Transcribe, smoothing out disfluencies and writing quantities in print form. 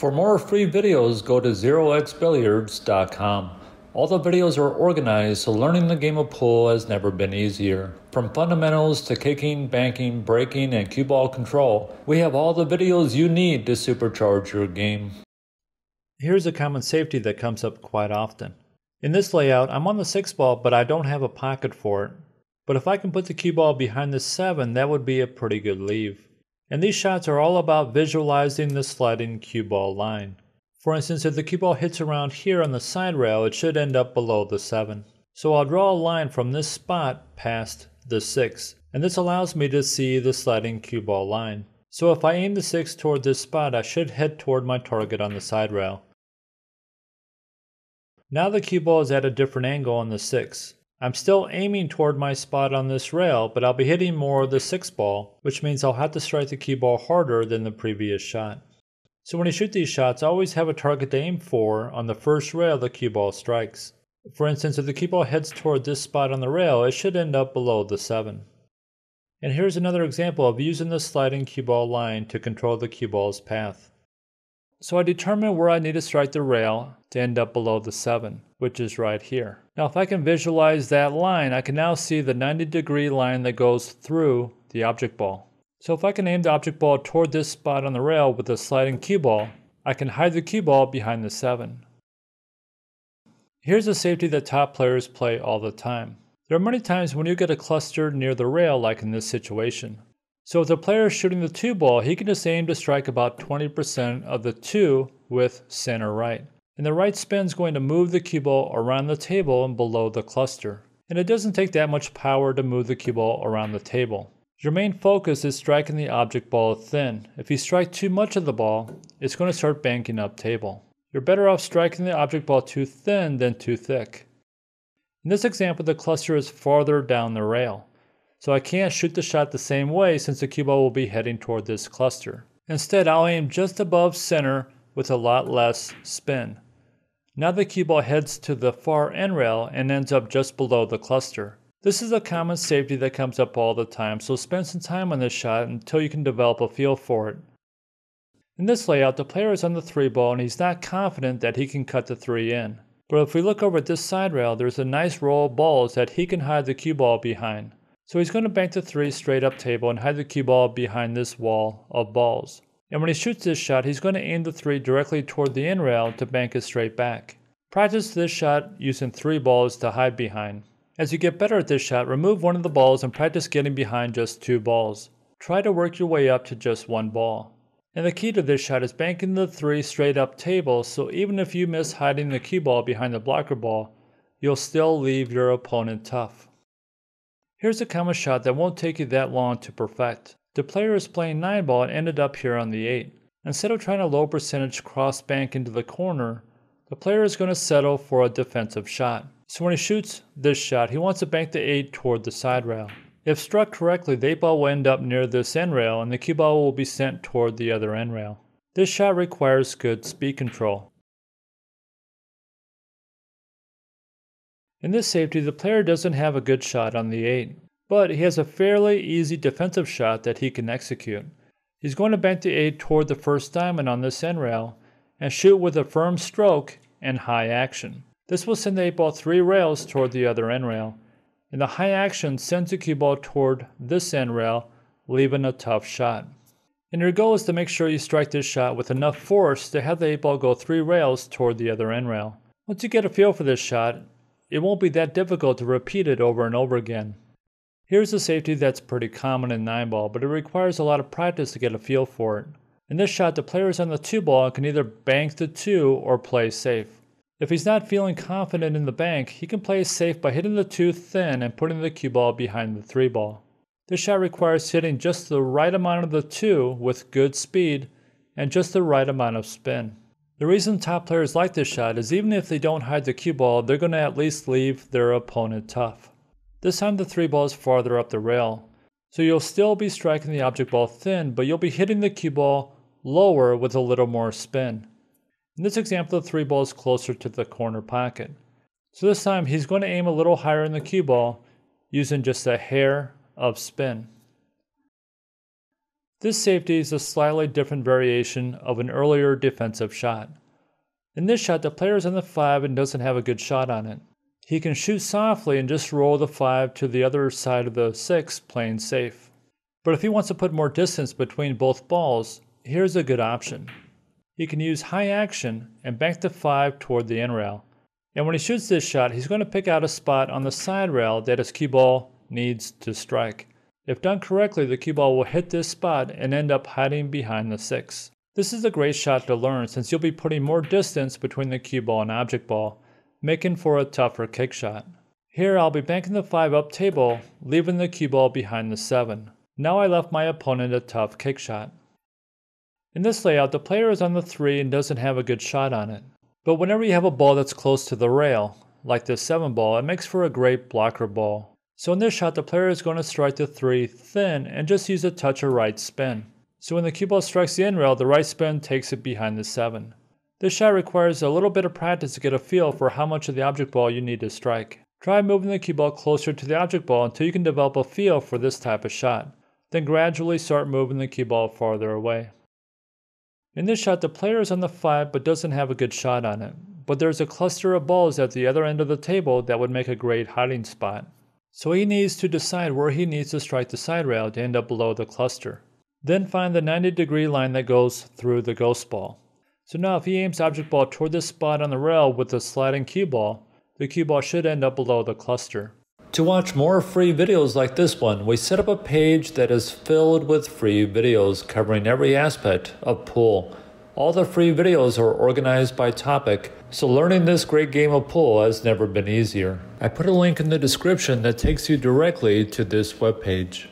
For more free videos, go to zeroxbilliards.com. All the videos are organized so learning the game of pool has never been easier. From fundamentals to kicking, banking, breaking, and cue ball control, we have all the videos you need to supercharge your game. Here's a common safety that comes up quite often. In this layout, I'm on the 6 ball, but I don't have a pocket for it. But if I can put the cue ball behind the 7, that would be a pretty good leave. And these shots are all about visualizing the sliding cue ball line. For instance, if the cue ball hits around here on the side rail, it should end up below the 7. So I'll draw a line from this spot past the 6, and this allows me to see the sliding cue ball line. So if I aim the 6 toward this spot, I should head toward my target on the side rail. Now the cue ball is at a different angle on the 6. I'm still aiming toward my spot on this rail, but I'll be hitting more of the 6 ball, which means I'll have to strike the cue ball harder than the previous shot. So when you shoot these shots, always have a target to aim for on the first rail the cue ball strikes. For instance, if the cue ball heads toward this spot on the rail, it should end up below the 7. And here's another example of using the sliding cue ball line to control the cue ball's path. So I determine where I need to strike the rail to end up below the 7, which is right here. Now if I can visualize that line, I can now see the 90-degree line that goes through the object ball. So if I can aim the object ball toward this spot on the rail with a sliding cue ball, I can hide the cue ball behind the 7. Here's a safety that top players play all the time. There are many times when you get a cluster near the rail, like in this situation. So if the player is shooting the 2 ball, he can just aim to strike about 20% of the 2 with center right. And the right spin is going to move the cue ball around the table and below the cluster. And it doesn't take that much power to move the cue ball around the table. Your main focus is striking the object ball thin. If you strike too much of the ball, it's going to start banking up table. You're better off striking the object ball too thin than too thick. In this example, the cluster is farther down the rail. So I can't shoot the shot the same way since the cue ball will be heading toward this cluster. Instead, I'll aim just above center with a lot less spin. Now the cue ball heads to the far end rail and ends up just below the cluster. This is a common safety that comes up all the time, so spend some time on this shot until you can develop a feel for it. In this layout, the player is on the 3 ball and he's not confident that he can cut the 3 in. But if we look over at this side rail, there's a nice row of balls that he can hide the cue ball behind. So he's going to bank the 3 straight up table and hide the cue ball behind this wall of balls. And when he shoots this shot, he's going to aim the 3 directly toward the end rail to bank it straight back. Practice this shot using 3 balls to hide behind. As you get better at this shot, remove one of the balls and practice getting behind just 2 balls. Try to work your way up to just 1 ball. And the key to this shot is banking the 3 straight up table, so even if you miss hiding the cue ball behind the blocker ball, you'll still leave your opponent tough. Here's a common shot that won't take you that long to perfect. The player is playing 9 ball and ended up here on the 8. Instead of trying a low percentage cross bank into the corner, the player is going to settle for a defensive shot. So when he shoots this shot, he wants to bank the 8 toward the side rail. If struck correctly, the 8 ball will end up near this end rail and the cue ball will be sent toward the other end rail. This shot requires good speed control. In this safety, the player doesn't have a good shot on the 8, but he has a fairly easy defensive shot that he can execute. He's going to bank the 8 toward the first diamond on this end rail and shoot with a firm stroke and high action. This will send the 8 ball 3 rails toward the other end rail, and the high action sends the cue ball toward this end rail, leaving a tough shot. And your goal is to make sure you strike this shot with enough force to have the 8 ball go 3 rails toward the other end rail. Once you get a feel for this shot, it won't be that difficult to repeat it over and over again. Here's a safety that's pretty common in 9 ball, but it requires a lot of practice to get a feel for it. In this shot, the player is on the 2 ball and can either bank the 2 or play safe. If he's not feeling confident in the bank, he can play safe by hitting the 2 thin and putting the cue ball behind the 3 ball. This shot requires hitting just the right amount of the 2 with good speed and just the right amount of spin. The reason top players like this shot is even if they don't hide the cue ball, they're going to at least leave their opponent tough. This time the 3 ball is farther up the rail, so you'll still be striking the object ball thin, but you'll be hitting the cue ball lower with a little more spin. In this example, the 3 ball is closer to the corner pocket. So this time he's going to aim a little higher in the cue ball using just a hair of spin. This safety is a slightly different variation of an earlier defensive shot. In this shot, the player is on the 5 and doesn't have a good shot on it. He can shoot softly and just roll the 5 to the other side of the 6, playing safe. But if he wants to put more distance between both balls, here's a good option. He can use high action and bank the 5 toward the end rail. And when he shoots this shot, he's going to pick out a spot on the side rail that his cue ball needs to strike. If done correctly, the cue ball will hit this spot and end up hiding behind the 6. This is a great shot to learn since you'll be putting more distance between the cue ball and object ball, making for a tougher kick shot. Here I'll be banking the 5 up table, leaving the cue ball behind the 7. Now I left my opponent a tough kick shot. In this layout, the player is on the 3 and doesn't have a good shot on it. But whenever you have a ball that's close to the rail, like this 7 ball, it makes for a great blocker ball. So in this shot, the player is going to strike the 3 thin and just use a touch of right spin. So when the cue ball strikes the end rail, the right spin takes it behind the 7. This shot requires a little bit of practice to get a feel for how much of the object ball you need to strike. Try moving the cue ball closer to the object ball until you can develop a feel for this type of shot. Then gradually start moving the cue ball farther away. In this shot, the player is on the 5 but doesn't have a good shot on it. But there's a cluster of balls at the other end of the table that would make a great hiding spot. So he needs to decide where he needs to strike the side rail to end up below the cluster. Then find the 90-degree line that goes through the ghost ball. So now if he aims object ball toward this spot on the rail with the sliding cue ball, the cue ball should end up below the cluster. To watch more free videos like this one, we set up a page that is filled with free videos covering every aspect of pool. All the free videos are organized by topic, so learning this great game of pool has never been easier. I put a link in the description that takes you directly to this webpage.